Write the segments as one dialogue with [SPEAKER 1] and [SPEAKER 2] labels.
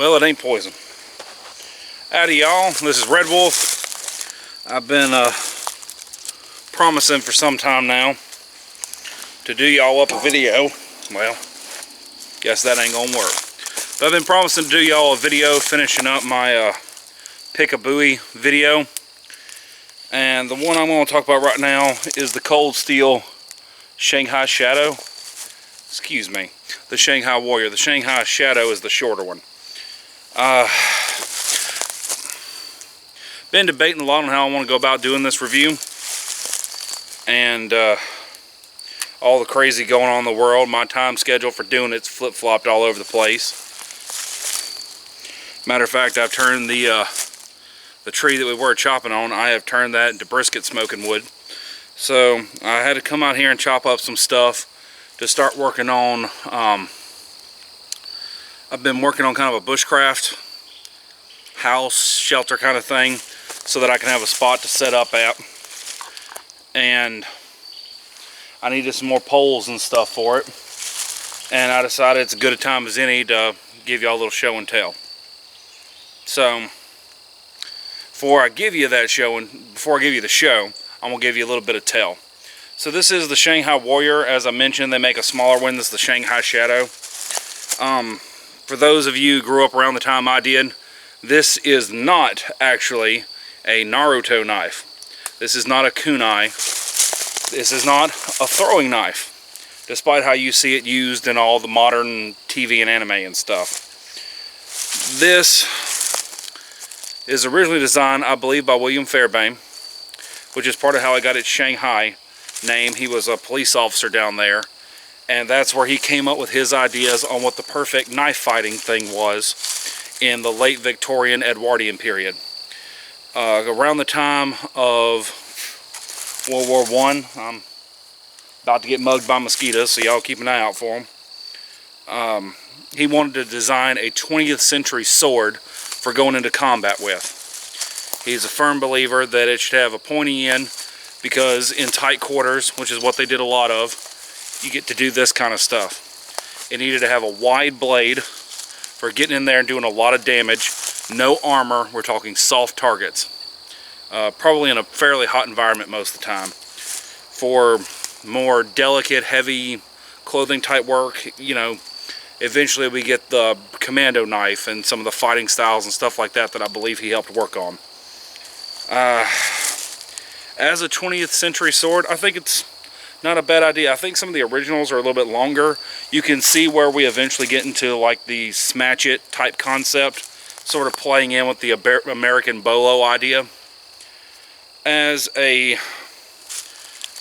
[SPEAKER 1] Well, it ain't poison. Howdy y'all, this is Redwolf. I've been promising for some time now to do y'all up a video. Well, guess that ain't gonna work. But I've been promising to do y'all a video finishing up my pick a buoy video. And the one I'm going to talk about right now is the cold steel Shanghai Shadow. Excuse me, the Shanghai Warrior. The Shanghai Shadow is the shorter one. Been debating a lot on how I want to go about doing this review, and all the crazy going on in the world. My time schedule for doing it's flip-flopped all over the place. Matter of fact, I've turned the tree that we were chopping on, I have turned that into brisket smoking wood. So I had to come out here and chop up some stuff to start working on. I've been working on kind of a bushcraft house shelter kind of thing, so that I can have a spot to set up at. And I needed some more poles and stuff for it, and I decided it's as good a time as any to give y'all a little show and tell. So before I give you that show, and before I give you the show, I'm gonna give you a little bit of tell. So this is the Shanghai Warrior. As I mentioned, they make a smaller one. This is the Shanghai Shadow. For those of you who grew up around the time I did, this is not actually a Naruto knife. This is not a kunai. This is not a throwing knife, despite how you see it used in all the modern TV and anime and stuff. This is originally designed, I believe, by William Fairbairn, which is part of how I got its Shanghai name. He was a police officer down there, and that's where he came up with his ideas on what the perfect knife fighting thing was in the late Victorian Edwardian period. Around the time of World War I, I'm about to get mugged by mosquitoes, so y'all keep an eye out for them. He wanted to design a 20th century sword for going into combat with. He's a firm believer that it should have a pointy end, because in tight quarters, which is what they did a lot of, you get to do this kind of stuff. It needed to have a wide blade for getting in there and doing a lot of damage. No armor, we're talking soft targets. Probably in a fairly hot environment most of the time. For more delicate, heavy clothing type work, you know, eventually we get the commando knife and some of the fighting styles and stuff like that that I believe he helped work on. As a 20th century sword, I think it's not a bad idea. I think some of the originals are a little bit longer. You can see where we eventually get into like the smash it type concept, sort of playing in with the American bolo idea. As a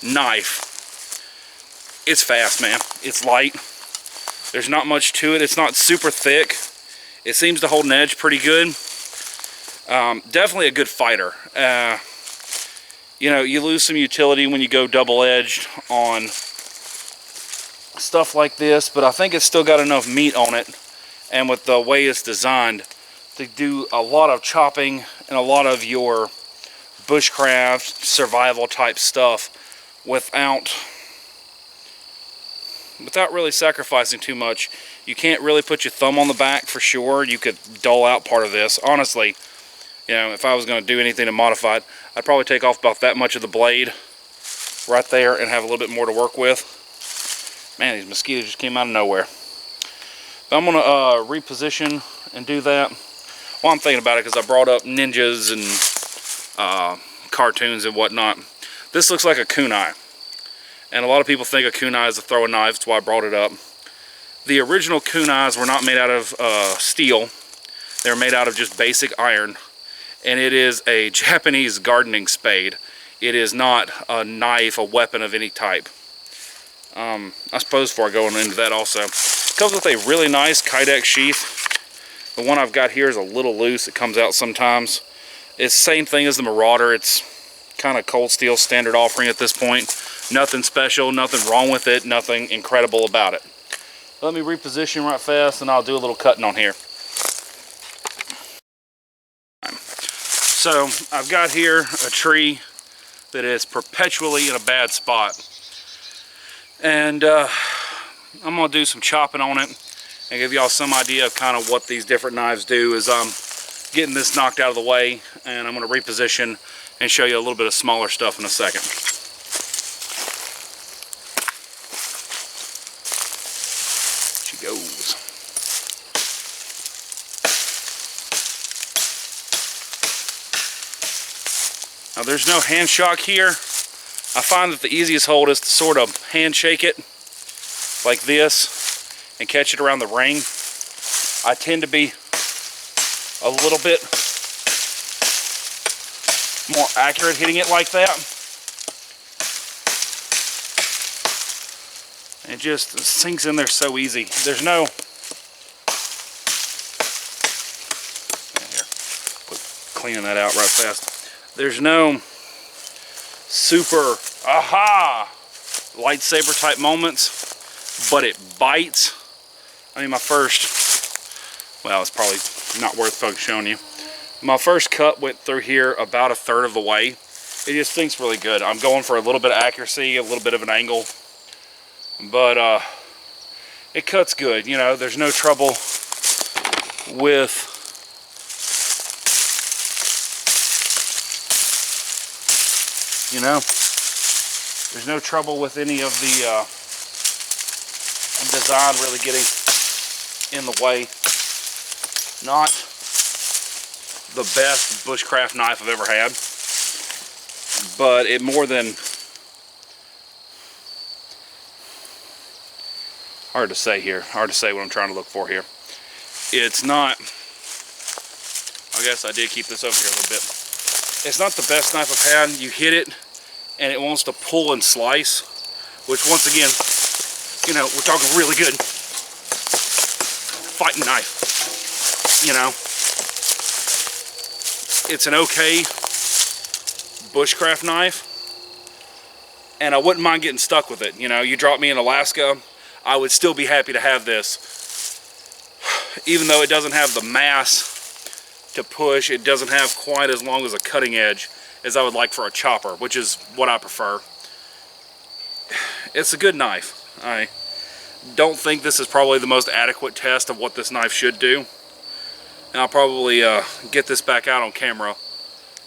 [SPEAKER 1] knife, it's fast, man. It's light. There's not much to it. It's not super thick. It seems to hold an edge pretty good. Definitely a good fighter. You know, you lose some utility when you go double-edged on stuff like this, but I think it's still got enough meat on it, and with the way it's designed, to do a lot of chopping and a lot of your bushcraft, survival type stuff without really sacrificing too much. You can't really put your thumb on the back for sure. You could dull out part of this. Honestly, you know, if I was going to do anything to modify it, I'd probably take off about that much of the blade right there and have a little bit more to work with. Man, these mosquitoes just came out of nowhere. But I'm going to reposition and do that. Well, I'm thinking about it because I brought up ninjas and cartoons and whatnot. This looks like a kunai, and a lot of people think a kunai is a throwing knife. That's why I brought it up. The original kunais were not made out of steel. They were made out of just basic iron, and it is a Japanese gardening spade. It is not a knife, a weapon of any type. I suppose before I go into that also, it comes with a really nice Kydex sheath. The one I've got here is a little loose. It comes out sometimes. It's the same thing as the Marauder. It's kind of cold steel standard offering at this point. Nothing special, nothing wrong with it, nothing incredible about it. Let me reposition right fast and I'll do a little cutting on here. So I've got here a tree that is perpetually in a bad spot. And I'm going to do some chopping on it. and give y'all some idea of kind of what these different knives do as I'm getting this knocked out of the way, and I'm going to reposition and show you a little bit of smaller stuff in a second. She goes. Now there's no hand shock here. I find that the easiest hold is to sort of hand shake it like this and catch it around the ring. I tend to be a little bit more accurate hitting it like that. It just sinks in there so easy. There's no... Here, cleaning that out right fast. There's no super aha lightsaber type moments, but it bites. I mean, my first, well, it's probably not worth showing you. My first cut went through here about 1/3 of the way. It just sinks really good. I'm going for a little bit of accuracy, a little bit of an angle, but it cuts good. You know, there's no trouble with there's no trouble with any of the design really getting in the way. Not the best bushcraft knife I've ever had, but it more than, hard to say what I'm trying to look for here. It's not, I guess I did keep this over here a little bit. It's not the best knife I've had. You hit it and it wants to pull and slice, which once again, you know, we're talking really good fighting knife. You know, it's an okay bushcraft knife, and I wouldn't mind getting stuck with it. You know, you drop me in Alaska, I would still be happy to have this. Even though it doesn't have the mass to push, it doesn't have quite as long as a cutting edge as I would like for a chopper, which is what I prefer. It's a good knife. I don't think this is probably the most adequate test of what this knife should do. And I'll probably get this back out on camera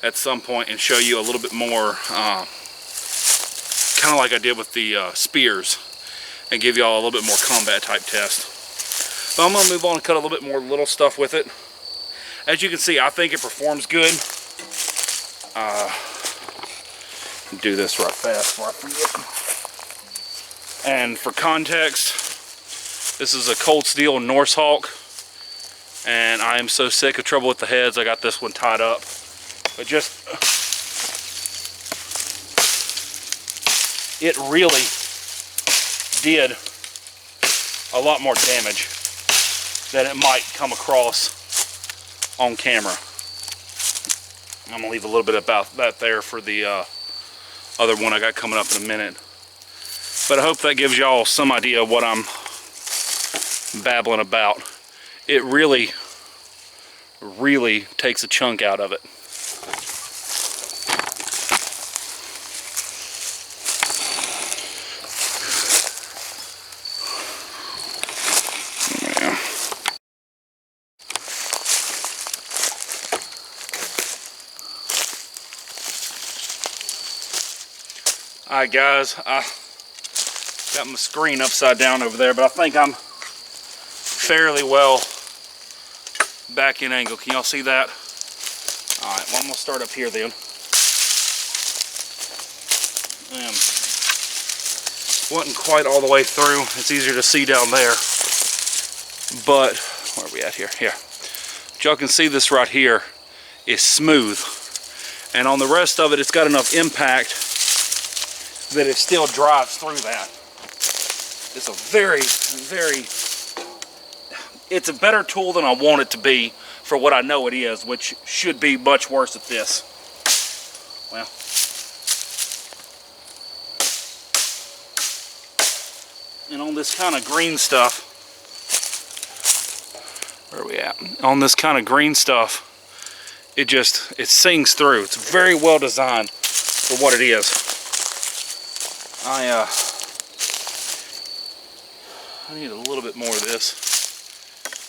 [SPEAKER 1] at some point and show you a little bit more, kind of like I did with the spears, and give y'all a little bit more combat type test. But I'm going to move on and cut a little bit more little stuff with it. As you can see, I think it performs good. Do this right fast before I forget. And for context, this is a cold steel Norse Hawk, and I am so sick of trouble with the heads, I got this one tied up. But just, it really did a lot more damage than it might come across on camera. I'm gonna leave a little bit about that there for the other one I got coming up in a minute. But I hope that gives y'all some idea of what I'm babbling about. It really, really takes a chunk out of it. Yeah. Alright guys, I got my screen upside down over there, but I think I'm fairly well back in angle. Can y'all see that? Alright, well I'm going to start up here then. Wasn't quite all the way through. It's easier to see down there. But, where are we at here? Here. Y'all can see this right here is smooth. And on the rest of it, it's got enough impact that it still drives through that. It's a very, very, it's a better tool than I want it to be for what I know it is, which should be much worse at this. Well, and on this kind of green stuff, where are we at? On this kind of green stuff, it sings through. It's very well designed for what it is. I need a little bit more of this.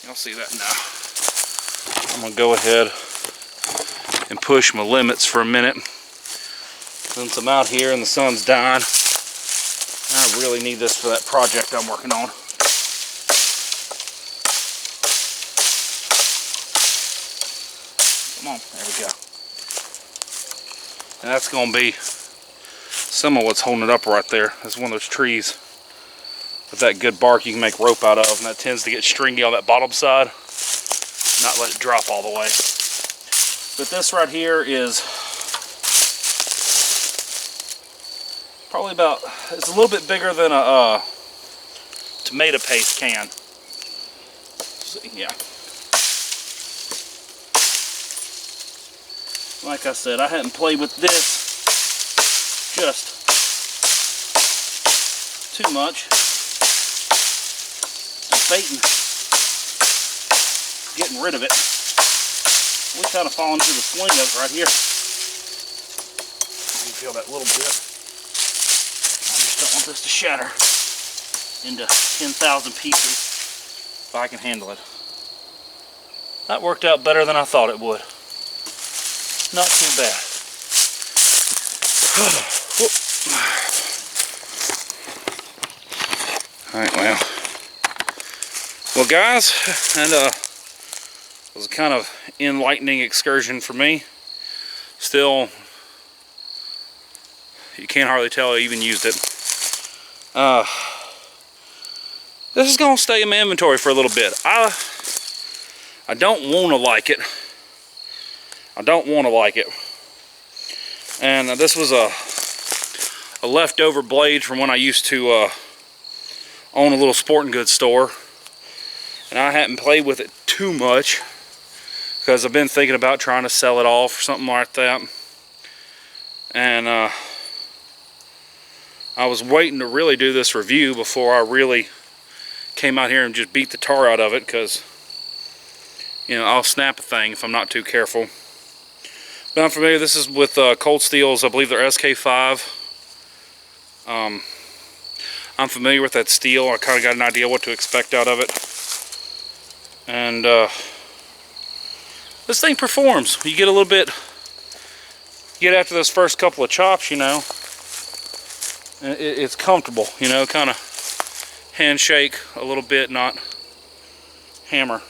[SPEAKER 1] Y'all see that now. I'm gonna go ahead and push my limits for a minute. Since I'm out here and the sun's dying, I really need this for that project I'm working on. Come on, there we go. And that's gonna be some of what's holding it up right there. That's one of those trees with that good bark you can make rope out of, and that tends to get stringy on that bottom side, not let it drop all the way. But this right here is probably about, it's a little bit bigger than a tomato paste can. So, yeah. Like I said, I hadn't played with this just too much. I'm debating getting rid of it. We kind of fall into the swing of it right here. You can feel that little bit. I just don't want this to shatter into 10,000 pieces if I can handle it. That worked out better than I thought it would. Not too bad. Alright, well guys, and it was a kind of enlightening excursion for me. Still, you can't hardly tell I even used it. This is gonna stay in my inventory for a little bit. I don't want to like it. I don't want to like it. And this was a leftover blade from when I used to own a little sporting goods store. And I hadn't played with it too much because I've been thinking about trying to sell it off or something like that. And I was waiting to really do this review before I really came out here and just beat the tar out of it, because, you know, I'll snap a thing if I'm not too careful. But I'm familiar, this is with Cold Steel's, I believe they're SK5. I'm familiar with that steel. I kind of got an idea what to expect out of it. And this thing performs. You get a little bit, you get after those first couple of chops, you know, it's comfortable, you know, kind of handshake a little bit, not hammer.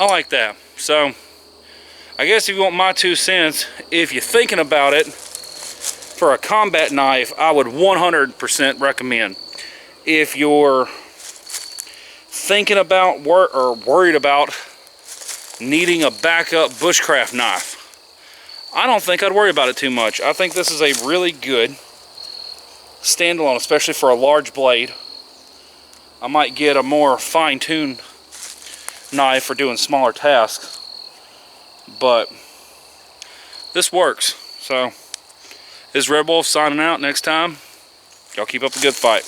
[SPEAKER 1] I like that. So I guess if you want my 2 cents, if you're thinking about it for a combat knife, I would 100% recommend. If you're thinking about or worried about needing a backup bushcraft knife, I don't think I'd worry about it too much. I think this is a really good standalone, especially for a large blade. I might get a more fine-tuned knife for doing smaller tasks, but this works. So this is Redwolf signing out. Next time, y'all keep up the good fight.